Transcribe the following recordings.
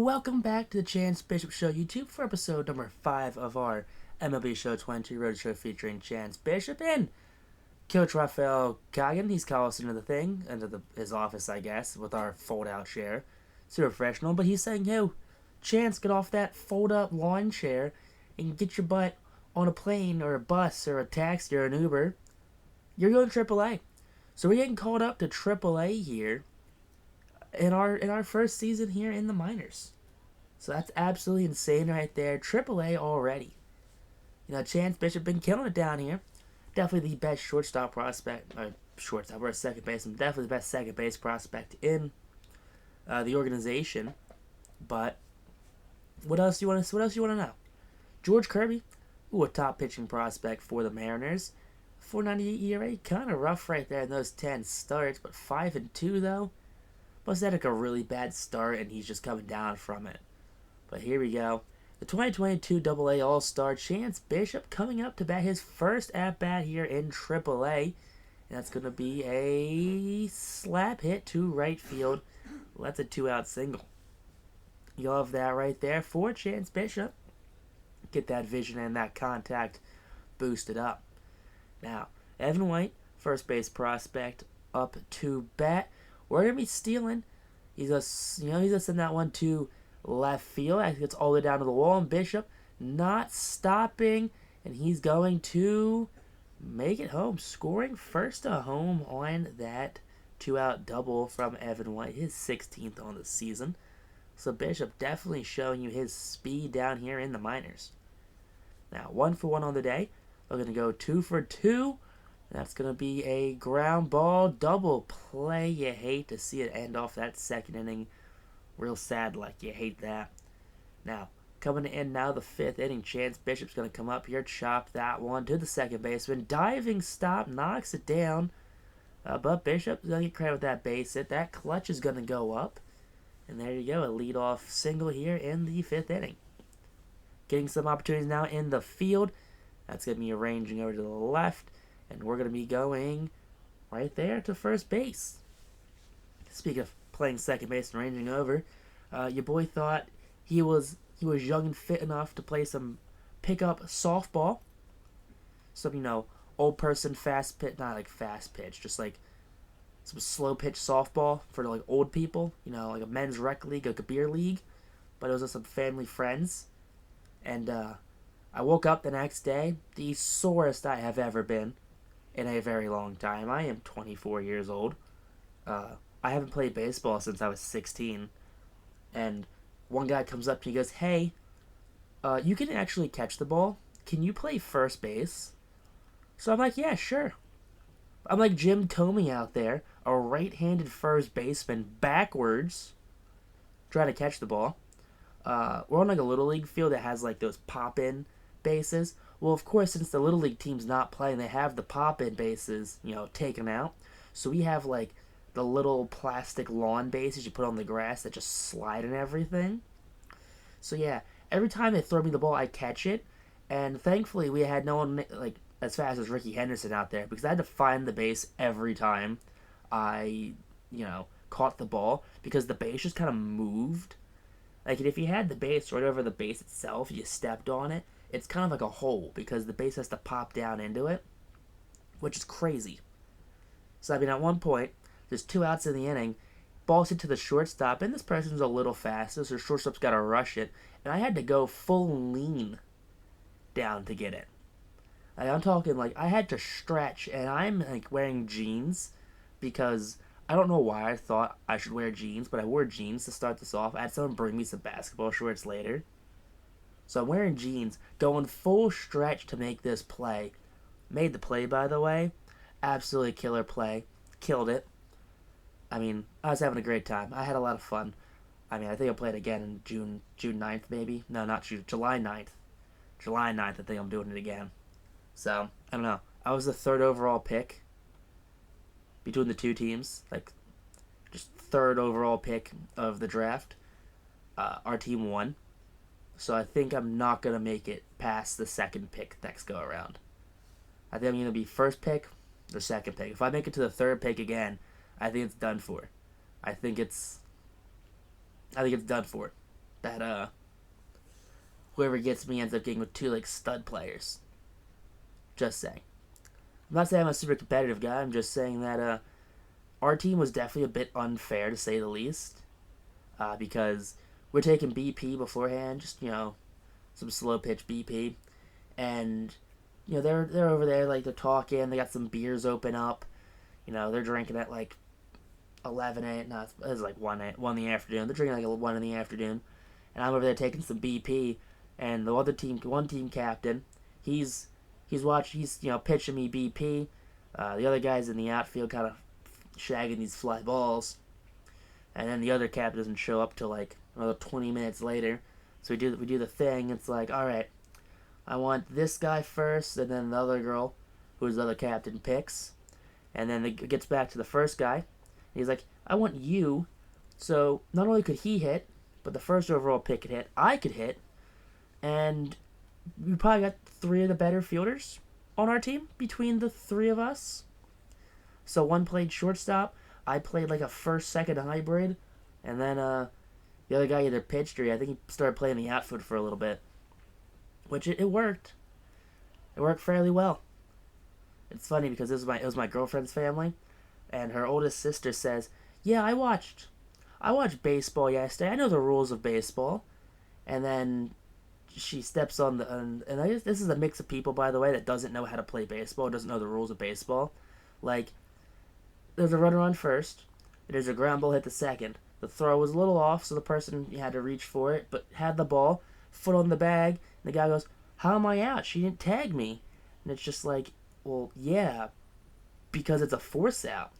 Welcome back to the Chance Bishop Show YouTube for episode number 5 of our MLB Show 22 Road Show featuring Chance Bishop and Coach Rafael Kagan. He's called us into the thing, into his office, I guess, with our fold-out chair. Super professional, but he's saying, yo, Chance, get off that fold-up lawn chair and get your butt on a plane or a bus or a taxi or an Uber. You're going to AAA. So we're getting called up to AAA here in our first season here in the minors. So that's absolutely insane right there. AAA already. You know, Chance Bishop been killing it down here. Definitely the best shortstop prospect. Shortstop, we're a second baseman. Definitely the best second base prospect in the organization. But what else you want to know? George Kirby, a top pitching prospect for the Mariners. 4.98 ERA, kind of rough right there in those 10 starts, but 5-2 though. Must have had a really bad start, and he's just coming down from it. But here we go. The 2022 AA All-Star Chance Bishop coming up to bat his first at-bat here in AAA. And that's going to be a slap hit to right field. That's a 2-out single. You love that right there for Chance Bishop. Get that vision and that contact boosted up. Now, Evan White, first base prospect, up to bat. We're going to be stealing. He's going to send that one to left field. I think it's all the way down to the wall. And Bishop not stopping. And he's going to make it home. Scoring first to home on that 2-out double from Evan White. His 16th on the season. So Bishop definitely showing you his speed down here in the minors. Now, 1-for-1 on the day. We're going to go 2-for-2. That's going to be a ground ball double play. You hate to see it end off that second inning. Real sad, like you hate that. Now, coming to end now the 5th inning, Chance Bishop's going to come up here, chop that one to the second baseman. Diving stop, knocks it down. But Bishop's going to get credit with that base hit. That clutch is going to go up. And there you go, a leadoff single here in the 5th inning. Getting some opportunities now in the field. That's going to be arranging over to the left. And we're going to be going right there to first base. Speaking of playing second base and ranging over, your boy thought he was young and fit enough to play some pickup softball. Some, old person fast pitch, not like fast pitch, just like some slow pitch softball for like old people, like a men's rec league, like a beer league. But it was with some family friends. And I woke up the next day, the sorest I have ever been in a very long time. I am 24 years old. I haven't played baseball since I was 16. And one guy comes up to me and goes, hey, you can actually catch the ball. Can you play first base? So I'm like, yeah, sure. I'm like Jim Thome out there, a right-handed first baseman, backwards, trying to catch the ball. We're on like a Little League field that has like those pop-in bases. Well, of course, since the Little League team's not playing, they have the pop-in bases, taken out. So we have like the little plastic lawn bases you put on the grass that just slide and everything. So yeah, every time they throw me the ball, I catch it. And thankfully, we had no one like as fast as Ricky Henderson out there because I had to find the base every time I, caught the ball because the base just kind of moved. Like, if you had the base right over the base itself, you stepped on it, it's kind of like a hole because the base has to pop down into it, which is crazy. So, at one point, there's 2 outs in the inning, ball's hit to the shortstop, and this person's a little faster, so shortstop's got to rush it, and I had to go full lean down to get it. Like, I'm talking, I had to stretch, and I'm, wearing jeans because I don't know why I thought I should wear jeans, but I wore jeans to start this off. I had someone bring me some basketball shorts later. So I'm wearing jeans, going full stretch to make this play. Made the play, by the way. Absolutely killer play. Killed it. I was having a great time. I had a lot of fun. I think I'll play it again in June 9th, maybe. No, not June. July 9th. July 9th, I think I'm doing it again. So, I don't know. I was the 3rd overall pick between the two teams, just 3rd overall pick of the draft. Our team won, so I think I'm not going to make it past the 2nd pick next go around. I think I'm going to be 1st pick or 2nd pick. If I make it to the 3rd pick again, I think it's done for. I think it's done for. that whoever gets me ends up getting with two like stud players. Just saying. I'm not saying I'm a super competitive guy. I'm just saying that our team was definitely a bit unfair to say the least, because we're taking BP beforehand, just some slow pitch BP, and they're over there like they're talking. They got some beers open up. They're drinking at like 11 a.m. No, it's like 1 in the afternoon. They're drinking like 1 in the afternoon, and I'm over there taking some BP. And the one team captain, he's pitching me BP. The other guy's in the outfield, kind of shagging these fly balls, and then the other captain doesn't show up till like another 20 minutes later. So we do the thing. It's like, all right, I want this guy first, and then the other girl, who's the other captain, picks, and then it gets back to the first guy. He's like, I want you. So not only could he hit, but the first overall pick could hit. I could hit, and we probably got three of the better fielders on our team between the three of us. So one played shortstop, I played like a first-second hybrid, and then the other guy either pitched or I think he started playing the outfield for a little bit, which it worked. It worked fairly well. It's funny because it was my girlfriend's family, and her oldest sister says, "Yeah, I watched baseball yesterday. I know the rules of baseball," and then she steps on this is a mix of people, by the way, that doesn't know how to play baseball, doesn't know the rules of baseball. Like, there's a runner on first, there's a ground ball hit to second. The throw was a little off, so the person had to reach for it, but had the ball, foot on the bag, and the guy goes, "How am I out? She didn't tag me." And it's just like, well, yeah, because it's a force out.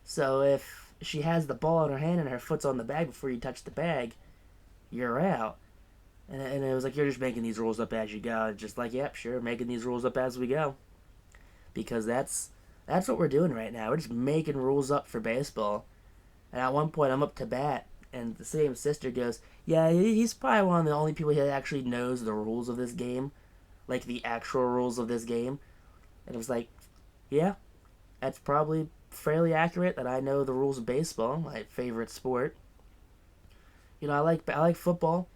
So if she has the ball in her hand and her foot's on the bag before you touch the bag, you're out. And it was like, you're just making these rules up as you go. Just like, yep, sure, making these rules up as we go. Because that's what we're doing right now. We're just making rules up for baseball. And at one point, I'm up to bat, and the same sister goes, "Yeah, he's probably one of the only people that actually knows the rules of this game. Like, the actual rules of this game." And it was like, yeah, that's probably fairly accurate that I know the rules of baseball, my favorite sport. I like football.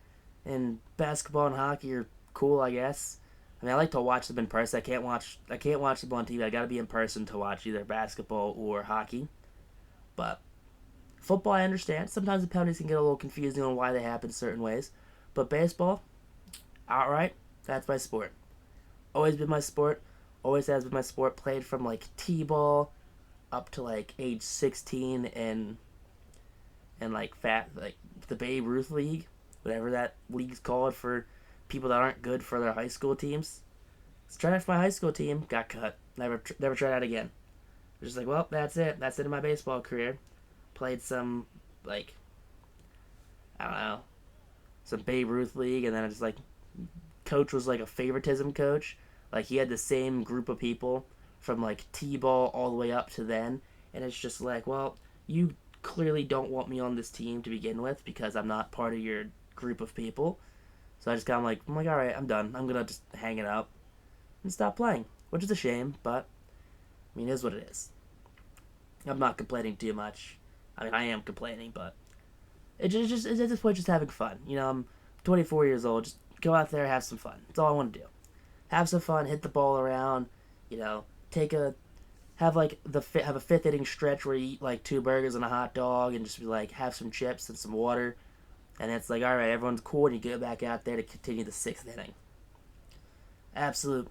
And basketball and hockey are cool, I guess. I mean, I like to watch them in person. I can't watch them on TV. I gotta be in person to watch either basketball or hockey. But football, I understand. Sometimes the penalties can get a little confusing on why they happen certain ways. But baseball, outright, that's my sport. Always been my sport. Always has been my sport. Played from like T-ball up to like age 16 and like the Babe Ruth League, whatever that league's called for people that aren't good for their high school teams. Let's try out for my high school team. Got cut. Never tried out again. Just like, well, that's it. That's it in my baseball career. Played some, like, I don't know, some Babe Ruth League, and then I just, like, coach was, like, a favoritism coach. Like, he had the same group of people from, like, T-ball all the way up to then, and it's just like, well, you clearly don't want me on this team to begin with because I'm not part of your group of people. So I just I'm like, all right, I'm done. I'm gonna just hang it up and stop playing, which is a shame, but I mean, it is what it is. I'm not complaining too much. I mean, I am complaining, but it's at this point just having fun. I'm 24 years old. Just go out there, have some fun. That's all I want to do. Have some fun, hit the ball around. Have a fifth inning stretch where you eat like 2 burgers and a hot dog, and just be like, have some chips and some water. And it's like, all right, everyone's cool, and you get back out there to continue the 6th inning. Absolute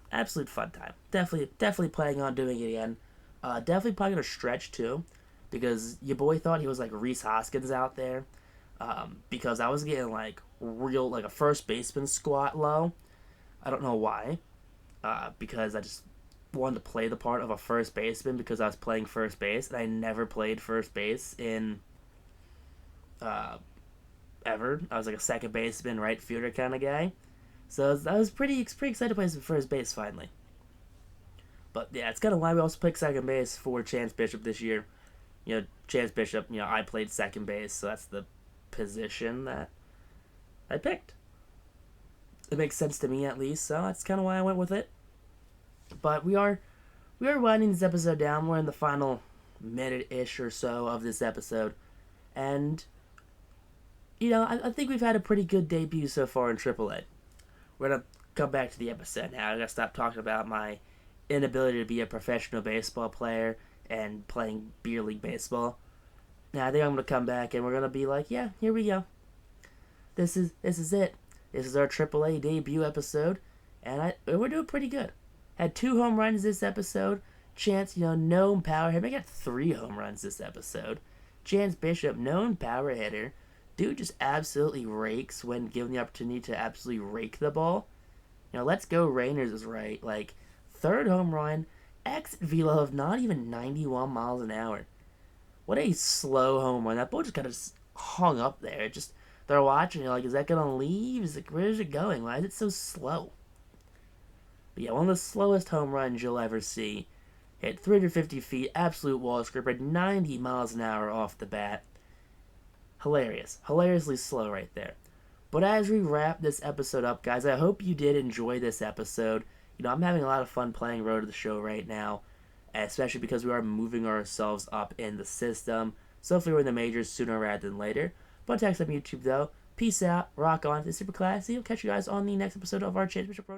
fun time. Definitely planning on doing it again. Definitely probably gonna stretch too, because your boy thought he was like Reese Hoskins out there. Because I was getting like a first baseman squat low. I don't know why. Because I just wanted to play the part of a first baseman because I was playing first base, and I never played first base in ever. I was like a second baseman, right fielder kind of guy. So I was pretty excited to play some first base finally. But yeah, it's kind of why we also picked second base for Chance Bishop this year. Chance Bishop, I played second base, so that's the position that I picked. It makes sense to me at least, so that's kind of why I went with it. But we are winding this episode down. We're in the final minute-ish or so of this episode. And I think we've had a pretty good debut so far in AAA. We're going to come back to the episode now. I got to stop talking about my inability to be a professional baseball player and playing beer league baseball. Now I think I'm going to come back and we're going to be like, yeah, here we go. This is it. This is our AAA debut episode, and we're doing pretty good. Had 2 home runs this episode. Chance, known power hitter. I got 3 home runs this episode. Chance Bishop, known power hitter. Dude just absolutely rakes when given the opportunity to absolutely rake the ball. Let's go Rainers is right. 3rd home run, exit velo of not even 91 miles an hour. What a slow home run. That ball just kind of hung up there. They're watching, is that going to leave? Where is it going? Why is it so slow? But yeah, one of the slowest home runs you'll ever see. Hit 350 feet, absolute wall scraper, 90 miles an hour off the bat. Hilarious. Hilariously slow right there. But as we wrap this episode up, guys, I hope you did enjoy this episode. I'm having a lot of fun playing Road to the Show right now, especially because we are moving ourselves up in the system. So hopefully we're in the majors sooner rather than later. But text on YouTube, though. Peace out. Rock on. This is super classy. I'll catch you guys on the next episode of our Championship Road.